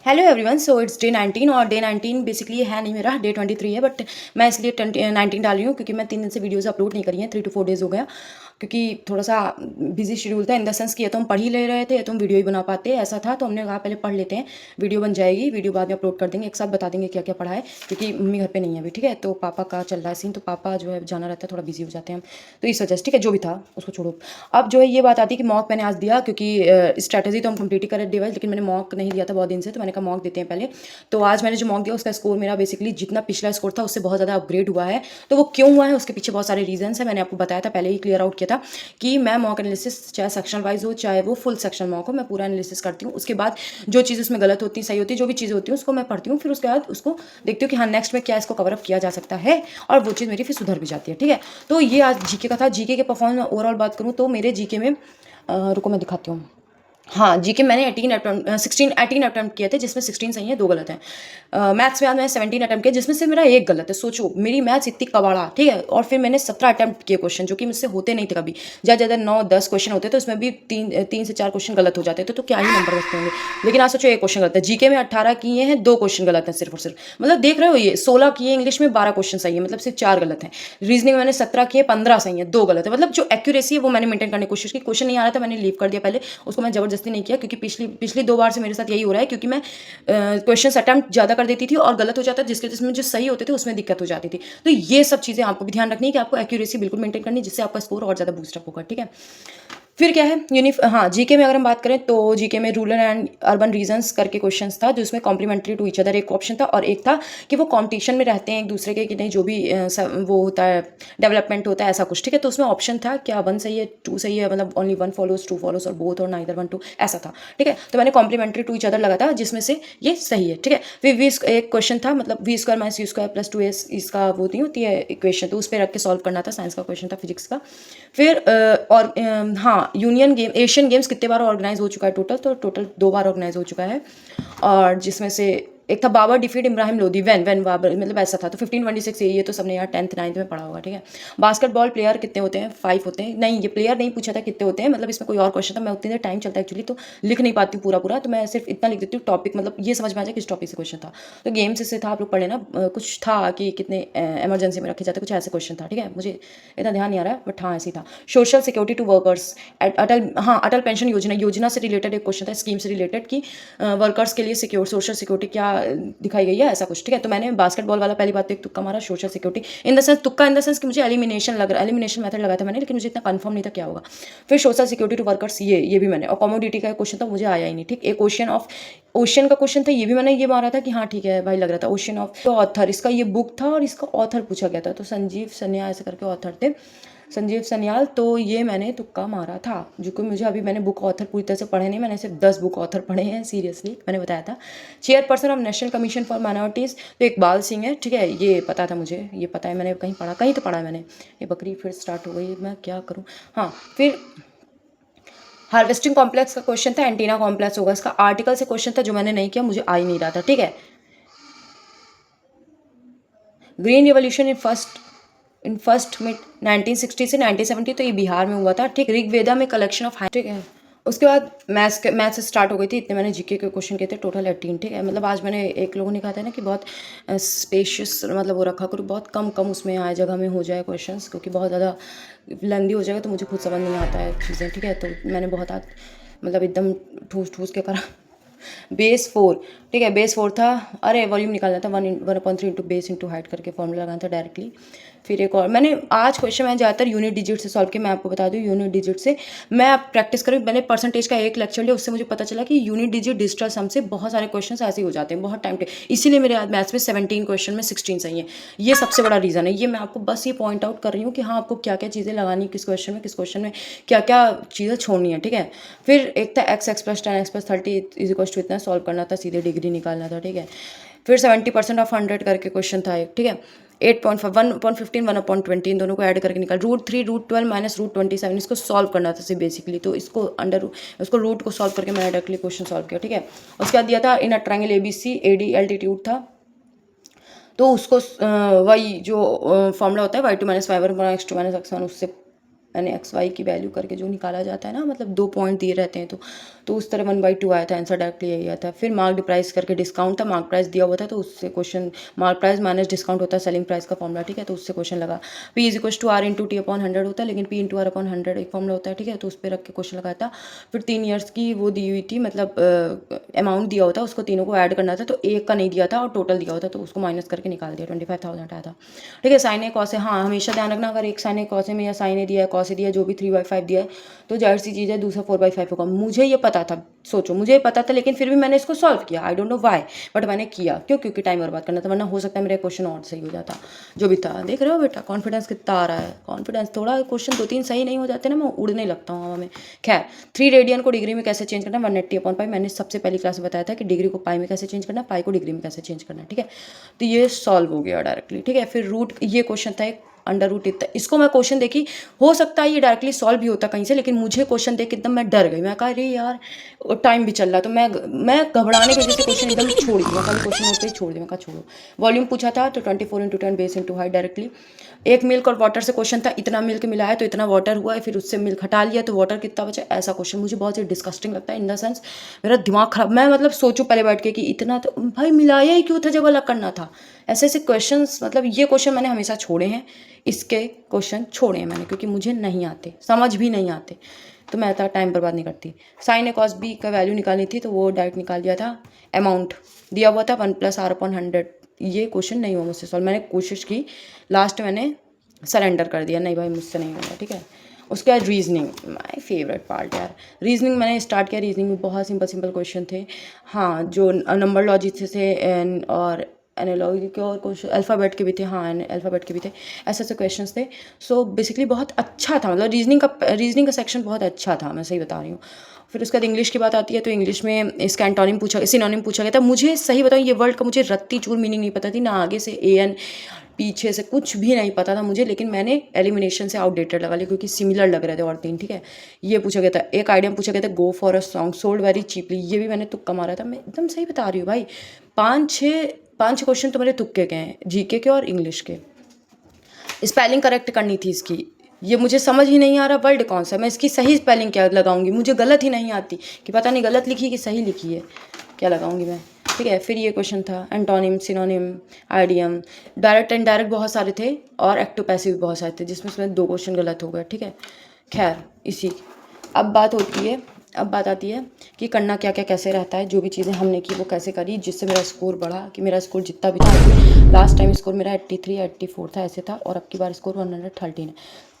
Hello everyone, so it's day 19 और day 19 basically है नहीं, मेरा डे 23 है। बट मैं इसलिए 19 डाल रही हूँ क्योंकि मैं 3 दिन से वीडियोस अपलोड नहीं करी हैं। 3 to 4 डेज़ हो गया क्योंकि थोड़ा सा बिजी शेड्यूल था, इन द सेंस कि या तो हम पढ़ ही ले रहे थे या तो हम वीडियो ही बना पाते, ऐसा था। तो हमने कहा पहले पढ़ लेते हैं, वीडियो बन जाएगी, वीडियो बाद में अपलोड कर देंगे, एक साथ बता देंगे क्या क्या पढ़ा है, क्योंकि मम्मी घर पे नहीं है अभी। ठीक है, तो पापा का चल रहा है सीन, तो पापा जो है जाना रहता है, थोड़ा बिजी हो जाते हैं हम, तो इस वजह से। ठीक है, जो भी था उसको छोड़ो। अब जो है ये बात आती है कि मॉक मैंने आज दिया, क्योंकि स्ट्रैटेजी तो हम कंप्लीट ही करें डिवाइस, लेकिन मैंने मॉक नहीं दिया था बहुत दिन से, तो मैंने कहा मॉक देते हैं पहले। तो आज मैंने जो मॉक दिया उसका स्कोर मेरा बेसिकली जितना पिछला स्कोर था उससे बहुत ज़्यादा अपग्रेड हुआ है। तो वो क्यों हुआ है उसके पीछे बहुत सारे रीजंस है, मैंने आपको बताया था, पहले ही क्लियर आउट किया था कि मैं मॉक एनालिसिस चाहे सेक्शन वाइज हो चाहे वो फुल सेक्शन मॉक हो, मैं पूरा एनालिसिस करती हूँ। उसके बाद जो चीज़ उसमें गलत होती है सही होती है, जो भी चीज़ होती है उसको मैं पढ़ती हूँ, फिर उसके बाद उसको देखती हूँ कि हाँ नेक्स्ट में क्या इसको कवर अप किया जा सकता है, और वो चीज़ मेरी फिर सुधर भी जाती है। ठीक है, तो ये आज जीके का था। जीके के परफॉर्मेंस ओवरऑल बात करूँ तो मेरे जीके में रुको मैं दिखाती हूँ। हाँ, जीके मैंने 18 अटेम्प्ट किए थे, जिसमें 16 सही है, 2 गलत हैं। मैथ्स में आज मैंने 17 अटेम्प्ट किए, जिसमें से मेरा एक गलत है। सोचो मेरी मैथ्स इतनी कबाड़ा, ठीक है। और फिर मैंने 17 अटेम्प्ट किए क्वेश्चन, जो कि मुझसे होते नहीं थे कभी। ज़्यादा ज़्यादा 9-10 क्वेश्चन होते थे, उसमें भी 3 से 4 क्वेश्चन गलत हो जाते थे, तो क्या ही नंबर बचते होंगे। लेकिन आज सोचो एक क्वेश्चन गलत है। जीके में 18 किए हैं, 2 क्वेश्चन गलत हैं सिर्फ और सिर्फ। मतलब देख रहे हो, ये 16 किए इंग्लिश में, 12 क्वेश्चन सही है, मतलब सिर्फ 4 गलत हैं। रीजनिंग मैंने 17 किए, 15 सही है, 2 गलत है। मतलब जो एक्यूरेसी है वो मैंने मेंटेन करने की कोशिश की। क्वेश्चन नहीं आ रहा था, मैंने लीव कर दिया पहले उसको, मैं जबरदस्ती नहीं किया, क्योंकि पिछली पिछली 2 बार से मेरे साथ यही हो रहा है, क्योंकि मैं क्वेश्चन अटैम्प्ट ज़्यादा कर देती थी और गलत हो जाता, जिसके जिसमें जो सही होते थे उसमें दिक्कत हो जाती थी। तो ये सब चीज़ें आपको भी ध्यान रखनी है कि आपको एक्यूरेसी बिल्कुल मेंटेन करनी है, जिससे आपका स्कोर और ज़्यादा बूस्टअप होगा। ठीक है, फिर क्या है हाँ, जीके में अगर हम बात करें तो जीके में रूरल एंड अर्बन रीजन्स करके क्वेश्चंस था, जो इसमें कॉम्प्लीमेंट्री टू ईच अदर एक ऑप्शन था, और एक था कि वो कंपटीशन में रहते हैं एक दूसरे के, कि नहीं जो भी वो होता है डेवलपमेंट होता है ऐसा कुछ। ठीक है, तो उसमें ऑप्शन था क्या 1 सही है, 2 सही है, मतलब ओनली 1 फॉलोज 2 फॉलोज, और बोथ और नाइदर 1 2 ऐसा था। ठीक है, तो मैंने कॉम्प्लीमेंट्री टू ईच अदर लगा था, जिसमें से ये सही है। ठीक है, फिर एक क्वेश्चन था, मतलब v² - u² + 2s इसका वो नहीं होती है इक्वेशन, तो उस पर रख के सॉल्व करना था। साइंस का क्वेश्चन था, फिजिक्स का। फिर और हाँ, यूनियन गेम एशियन गेम्स कितने बार ऑर्गेनाइज हो चुका है टोटल, तो टोटल 2 बार ऑर्गेनाइज हो चुका है। और जिसमें से एक था बाबर डिफीट इब्राहिम लोदी, वैन बाबर, मतलब ऐसा था। तो 1526 ये तो सबने यार 10th 9th में पढ़ा होगा। ठीक है, बास्केटबॉल प्लेयर कितने होते हैं, 5 होते हैं। नहीं, ये प्लेयर नहीं पूछा था कितने होते हैं, मतलब इसमें कोई और क्वेश्चन था। मैं उतनी देर टाइम चलता है एक्चुअली, तो लिख नहीं पाती हूँ पूरा पूरा, तो मैं सिर्फ इतना लिख देती हूँ टॉपिक, मतलब ये समझ में आ जाए किस टॉपिक से क्वेश्चन था। तो गेम्स से था, आप लोग पढ़े ना। कुछ था कि कितने इमरजेंसी में रखे जाते, कुछ ऐसे क्वेश्चन था। ठीक है, मुझे इतना ध्यान नहीं आ रहा है, बट हाँ ऐसे ही था। सोशल सिक्योरिटी टू वर्कर्स, अटल, हाँ अटल पेंशन योजना से रिलेटेड एक क्वेश्चन था, स्कीम से रिलेटेड, कि वर्कर्स के लिए सोशल सिक्योरिटी क्या दिखाई गई है, ऐसा कुछ। ठीक है, तो मैंने बास्केटबॉल वाला पहली बात तो एक तुक्का मारा, social security in the sense, तुक्का इन द सेंस कि मुझे एलिमिनेशन लग रहा, एलिमिनेशन मेथड लगाया था मैंने, लेकिन मुझे इतना कंफर्म नहीं था क्या होगा। फिर सोशल सिक्योरिटी टू वर्कर्स, ये भी मैंने, और कमोडिटी का क्वेश्चन था, मुझे आया ही नहीं। ठीक, एक क्वेश्चन ऑफ ओशन का क्वेश्चन था, ये भी मैंने ये मारा था कि हाँ ठीक है भाई, लग रहा था। ओशन ऑफ ऑथर, इसका ये बुक था और इसका ऑथर पूछा गया था, तो संजीव सन्या ऐसे करके ऑथर थे, संजीव सन्याल। तो ये मैंने तुक्का मारा था, जो कि मुझे अभी, मैंने बुक ऑथर पूरी तरह से पढ़े नहीं, मैंने सिर्फ 10 बुक ऑथर पढ़े हैं सीरियसली, मैंने बताया था। Chairperson of national commission for minorities, तो इकबाल सिंह है। ठीक है, ये पता था मुझे, ये पता है, मैंने कहीं पढ़ा, कहीं तो पढ़ा है मैंने। ये बकरी फिर स्टार्ट हो गई, मैं क्या करूँ। हाँ, फिर हार्वेस्टिंग कॉम्प्लेक्स का क्वेश्चन था, एंटीना कॉम्प्लेक्स होगा इसका। आर्टिकल से क्वेश्चन था जो मैंने नहीं किया, मुझे आ ही नहीं रहा था। ठीक है, green revolution in first mid 1960 से 1970, तो ये बिहार में हुआ था। ठीक, ऋग्वेदा में कलेक्शन ऑफ, ठीक है। उसके बाद मैथ्स से स्टार्ट हो गई थी, इतने मैंने जीके के क्वेश्चन किए थे, टोटल 18। ठीक है, मतलब आज मैंने, एक लोगों ने कहा था ना कि बहुत स्पेशियस, मतलब वो रखा करो, बहुत कम कम उसमें आए, जगह में हो जाए क्वेश्चंस, क्योंकि बहुत ज़्यादा लेंदी हो जाएगा तो मुझे खुद समझ नहीं आता है चीज़ें। ठीक है, तो मैंने बहुत आज मतलब एकदम ठूस ठूस के करा। बेस 4, ठीक है, बेस 4 था। अरे वॉल्यूम निकालना था, 1/3 इंटू बेस इंटू हाइट करके फॉर्मूला लगाना था डायरेक्टली। फिर एक और मैंने आज क्वेश्चन, मैं ज़्यादातर यूनिट डिजिट से सॉल्व किया। मैं आपको बता दूँ, यूनिट डिजिट से मैं अब प्रैक्टिस करूँ। मैंने परसेंटेज का एक लेक्चर लिया, उससे मुझे पता चला कि यूनिट डिजिट डिजिटल सम से बहुत सारे क्वेश्चन ऐसे ही हो जाते हैं, बहुत टाइम इसीलिए मेरे आज मैथ्स में 17 क्वेश्चन में 16 सही है। ये सबसे बड़ा रीज़न है। ये मैं आपको बस ये पॉइंट आउट कर रही हूँ कि हाँ, आपको क्या क्या चीज़ें लगानी, किस क्वेश्चन में क्या क्या चीज़ें छोड़नी है। ठीक है, फिर एक था x + 10 x + 30 = इतना सॉल्व करना था, सीधे डिग्री निकालना था। ठीक है, फिर 70% ऑफ 100 करके क्वेश्चन था एक। ठीक है, 8.5 1/15 1/20 इन दोनों को ऐड करके निकाल, √3 √12 - √27 इसको सॉल्व करना था बेसिकली। तो इसको उसको रूट को सॉल्व करके मैंने डायरेक्टली क्वेश्चन सॉल्व किया। ठीक है, उसके बाद दिया था in a triangle ABC AD altitude था, तो उसको वही जो फॉर्मूला होता है y2 - y1 x2 - x1 उससे मैंने एक्स वाई की वैल्यू करके जो निकाला जाता है ना, मतलब 2 पॉइंट दिए रहते हैं तो उस तरह 1/2 आया था आंसर, डायरेक्टली यही आया था। फिर मार्क प्राइस करके डिस्काउंट था, मार्क प्राइस दिया हुआ था तो उससे question, mark price minus discount होता है सेलिंग प्राइस का फॉर्मूला, ठीक है, तो उससे क्वेश्चन लगा। P is equal to R into T upon 100 होता है, लेकिन पी इंटू आर अपॉन 100 एक फॉर्मूला होता है, ठीक है, तो उस पर रख के क्वेश्चन लगाया था। फिर 3 ईयर्स की वो दी हुई थी, मतलब अमाउंट दिया होता, उसको तीनों को ऐड करना था, तो एक का नहीं दिया था और टोटल दिया होता, तो उसको माइनस करके निकाल दिया, 25,000 आया था, ठीक है। साइन ए कॉस ए, हाँ हमेशा ध्यान रखना, अगर एक साइन ए कॉस ए में या साइन ए दिया है कॉस ए दिया है, जो भी 3/5 दिया है, तो जाहिर सी चीज़ है दूसरा 4/5 होगा। मुझे ये पता था, सोचो मुझे ये पता था, लेकिन फिर भी मैंने इसको सॉल्व किया, I don't know why, but मैंने किया क्यों, क्योंकि टाइम बर्बाद करना था, वरना हो सकता है मेरा क्वेश्चन और सही हो जाता, जो भी था। देख रहे हो बेटा कॉन्फिडेंस कितना आ रहा है, कॉन्फिडेंस, थोड़ा क्वेश्चन 2-3 सही नहीं हो जाते ना, मैं उड़ने लगता हूँ हवा में। खैर 3 रेडियन को डिग्री में कैसे चेंज करना है, 180/पाई, मैंने सबसे पहली क्लास में बताया था कि डिग्री को पाई में कैसे चेंज करना है, पाई को डिग्री में कैसे चेंज करना है, ठीक है। तो ये सॉल्व हो गया डायरेक्टली, ठीक है। फिर रूट, ये क्वेश्चन था एक अंडर रूट इतना, इसको मैं क्वेश्चन देखी, हो सकता है ये डायरेक्टली सॉल्व भी होता कहीं से, लेकिन मुझे क्वेश्चन देख एकदम मैं डर गई, मैं कहा अरे यार टाइम भी चल रहा, तो मैं घबराने की वजह से क्वेश्चन एकदम छोड़ दी, मैं खाली क्वेश्चन नोट पे ही छोड़ दी, मैं कहा छोड़ो। वॉल्यूम पूछा था तो 24 × 10 बेस इंटू हाइट डायरेक्टली। एक मिल्क और वाटर से क्वेश्चन था, इतना मिल्क मिला है तो इतना वाटर हुआ है, फिर उससे मिल्क हटा लिया तो वाटर कितना बचा, ऐसा क्वेश्चन मुझे बहुत ही डिस्कस्टिंग लगता है, इन द सेंस मेरा दिमाग खराब, मैं मतलब सोचूं पहले बैठ के कि इतना तो भाई मिलाया ही क्यों था जब अलग करना था। ऐसे ऐसे क्वेश्चंस, मतलब ये क्वेश्चन मैंने हमेशा छोड़े हैं, इसके क्वेश्चन छोड़े हैं मैंने, क्योंकि मुझे नहीं आते, समझ भी नहीं आते, तो मैं इतना टाइम बर्बाद नहीं करती। साइन ए कॉस बी का वैल्यू निकालनी थी तो वो डायरेक्ट निकाल दिया था। अमाउंट दिया हुआ था 1 + r/100, ये क्वेश्चन नहीं हुआ मुझसे सॉल्व, मैंने कोशिश की, लास्ट मैंने सरेंडर कर दिया, नहीं भाई मुझसे नहीं होगा, ठीक है। उसके बाद रीजनिंग, माय फेवरेट पार्ट यार, रीजनिंग मैंने स्टार्ट किया, रीजनिंग में बहुत सिंपल सिंपल क्वेश्चन थे, हाँ जो नंबर लॉजिक थे और एनालॉजी के, और क्वेश्चन अल्फ़ाबेट के भी थे, हाँ अल्फ़ाबेट के भी थे, ऐसे ऐसे क्वेश्चंस थे। सो बेसिकली बहुत अच्छा था, मतलब रीजनिंग का सेक्शन बहुत अच्छा था, मैं सही बता रही हूँ। फिर उसके बाद इंग्लिश की बात आती है, तो इंग्लिश में इसका एंटोनिम पूछा, सिनोनिम पूछा गया था। मुझे सही बताऊँ ये वर्ड का मुझे रत्ती चूर मीनिंग नहीं पता थी, ना आगे से एन पीछे से कुछ भी नहीं पता था मुझे, लेकिन मैंने एलिमिनेशन से आउटडेटेड लगा लिया क्योंकि सिमिलर लग रहे थे और 3, ठीक है। ये पूछा गया था, एक आइडियम पूछा गया था, go for a song sold very cheaply, ये भी मैंने तुक्का मारा था, मैं एकदम सही बता रही हूँ भाई। 5-6 क्वेश्चन तो मेरे तुक्के के हैं, जीके के और इंग्लिश के। स्पेलिंग करेक्ट करनी थी इसकी, ये मुझे समझ ही नहीं आ रहा वर्ड कौन सा, मैं इसकी सही स्पेलिंग क्या लगाऊंगी, मुझे गलत ही नहीं आती कि पता नहीं गलत लिखी कि सही लिखी है, क्या लगाऊंगी मैं, ठीक है। फिर ये क्वेश्चन था antonym, synonym, idiom, direct and direct बहुत सारे थे, और एक्टिव पैसिव भी बहुत सारे थे, जिसमें 2 क्वेश्चन गलत हो गए, ठीक है। खैर इसी, अब बात आती है कि करना क्या क्या कैसे रहता है, जो भी चीज़ें हमने की वो कैसे करी, जिससे मेरा स्कोर बढ़ा, कि मेरा स्कोर जितना भी था, लास्ट टाइम स्कोर मेरा 83 या 84 था ऐसे था, और अब की बार स्कोर 113 है।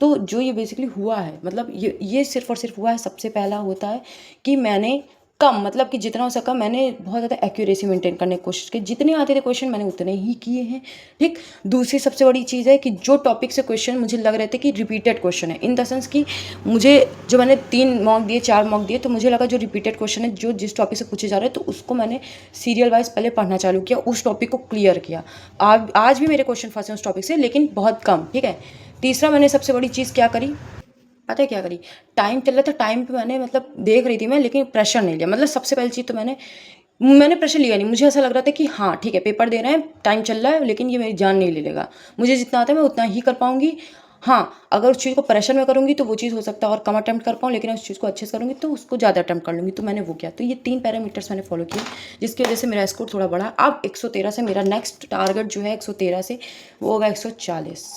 तो जो ये बेसिकली हुआ है, मतलब ये सिर्फ और सिर्फ हुआ है, सबसे पहला होता है कि मैंने कम, मतलब कि जितना हो सका मैंने बहुत ज़्यादा एक्यूरेसी मेंटेन करने की कोशिश की, जितने आते थे क्वेश्चन मैंने उतने ही किए हैं, ठीक। दूसरी सबसे बड़ी चीज़ है कि जो टॉपिक से क्वेश्चन मुझे लग रहे थे कि रिपीटेड क्वेश्चन है, इन द सेंस कि मुझे, जो मैंने 3 मॉक दिए 4 मॉक दिए, तो मुझे लगा जो रिपीटेड क्वेश्चन है, जो जिस टॉपिक से पूछे जा रहे हैं, तो उसको मैंने सीरियल वाइज पहले पढ़ना चालू किया, उस टॉपिक को क्लियर किया। आज भी मेरे क्वेश्चन फंसे उस टॉपिक से, लेकिन बहुत कम, ठीक है। तीसरा मैंने सबसे बड़ी चीज़ क्या करी, पता है क्या करी, टाइम चल रहा था, टाइम पे मैंने मतलब देख रही थी मैं, लेकिन प्रेशर नहीं लिया, मतलब सबसे पहली चीज़ तो मैंने प्रेशर लिया नहीं, मुझे ऐसा लग रहा था कि हाँ ठीक है पेपर दे रहे हैं, टाइम चल रहा है, लेकिन ये मेरी जान नहीं ले लेगा, मुझे जितना आता है मैं उतना ही कर पाऊंगी। हाँ अगर उस चीज़ को प्रेशर में करूँगी तो वो चीज़ हो सकता है और कम अटैम्प्ट कर पाऊँ, लेकिन उस चीज़ को अच्छे से करूँगी तो उसको ज़्यादा अटैम्प्ट कर लूँगी, तो मैंने वो किया। तो ये 3 पैरामीटर्स मैंने फॉलो किए, जिसकी वजह से मेरा स्कोर थोड़ा बढ़ा। अब 113 से मेरा नेक्स्ट टारगेट जो है 113 से वो होगा 140,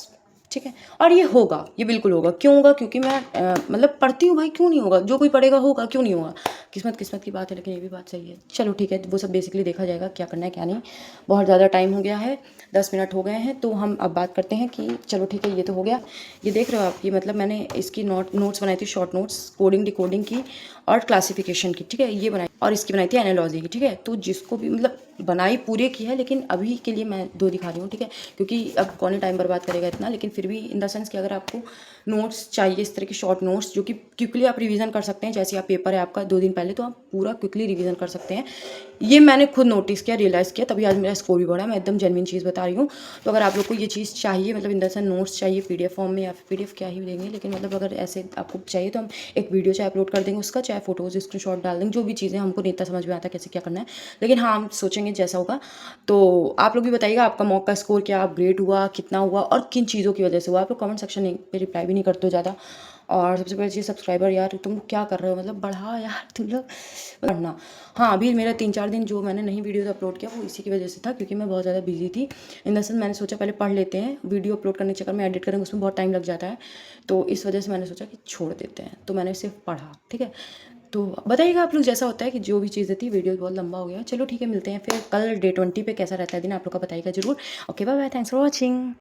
ठीक है। और ये होगा, ये बिल्कुल होगा, क्यों होगा, क्योंकि मैं मतलब पढ़ती हूँ भाई, क्यों नहीं होगा, जो कोई पढ़ेगा होगा, क्यों नहीं होगा, किस्मत की बात है, लेकिन ये भी बात सही है। चलो ठीक है, वो सब बेसिकली देखा जाएगा क्या करना है क्या नहीं। बहुत ज़्यादा टाइम हो गया है, 10 मिनट हो गए हैं, तो हम अब बात करते हैं कि चलो ठीक है ये तो हो गया। ये देख रहे हो आप, ये मतलब मैंने इसकी नोट्स बनाई थी, शॉर्ट नोट्स, कोडिंग डिकोडिंग की और क्लासिफिकेशन की, ठीक है, ये बनाई, और इसकी बनाई थी एनालॉजी की, ठीक है। तो जिसको भी मतलब बनाई पूरे की है, लेकिन अभी के लिए मैं 2 दिखा रही हूँ, ठीक है, क्योंकि अब कौन टाइम बर्बाद करेगा इतना, लेकिन फिर भी इन द सेंस कि अगर आपको नोट्स चाहिए, इस तरह के शॉर्ट नोट्स जो कि क्विकली आप रिवीजन कर सकते हैं, जैसे आप पेपर है आपका 2 दिन पहले, तो आप पूरा क्विकली रिवीजन कर सकते हैं। ये मैंने खुद नोटिस किया, रियलाइज़ किया, तभी आज मेरा स्कोर भी बढ़ा, मैं एकदम जेन्युइन चीज़ बता रही हूँ। तो अगर आप लोग को ये चीज़ चाहिए, मतलब इन द सेंस नोट्स चाहिए PDF फॉर्म में, या फिर PDF क्या ही देंगे, लेकिन मतलब अगर ऐसे आपको चाहिए तो हम एक वीडियो चाहे अपलोड कर देंगे उसका, चाहे फोटोज़ स्क्रीनशॉट डाल देंगे, जो भी चीज़ें हमको नहीं इतना समझ में आता कैसे क्या करना है, लेकिन हाँ हम सोचेंगे जैसा होगा। तो आप लोग भी बताइएगा आपका मॉक का स्कोर क्या अपग्रेड हुआ, कितना हुआ, और किन चीज़ों की वजह से हुआ। आप लोग कमेंट सेक्शन पे रिप्लाई भी नहीं करते हो ज़्यादा, और सबसे बड़ी चीज़ सब्सक्राइबर, यार तुम लोग क्या कर रहे हो, मतलब बढ़ा यार तुम लोग पढ़ना। हाँ, अभी मेरा 3-4 दिन जो मैंने नहीं वीडियोज़ अपलोड किया वो इसी की वजह से था, क्योंकि मैं बहुत ज़्यादा बिजी थी। इन द सेंस मैंने सोचा पहले पढ़ लेते हैं, वीडियो अपलोड करने के चक्कर में एडिट करेंगे उसमें बहुत टाइम लग जाता है, तो इस वजह से मैंने सोचा कि छोड़ देते हैं, तो मैंने सिर्फ पढ़ा। ठीक है, तो बताइएगा आप लोग जैसा होता है कि जो भी चीज़ें थी, वीडियो बहुत लंबा हो गया। चलो ठीक है, मिलते हैं फिर कल डे 20 पे कैसा रहता है दिन, आप लोग का बताइएगा जरूर। Okay bye bye, thanks for watching.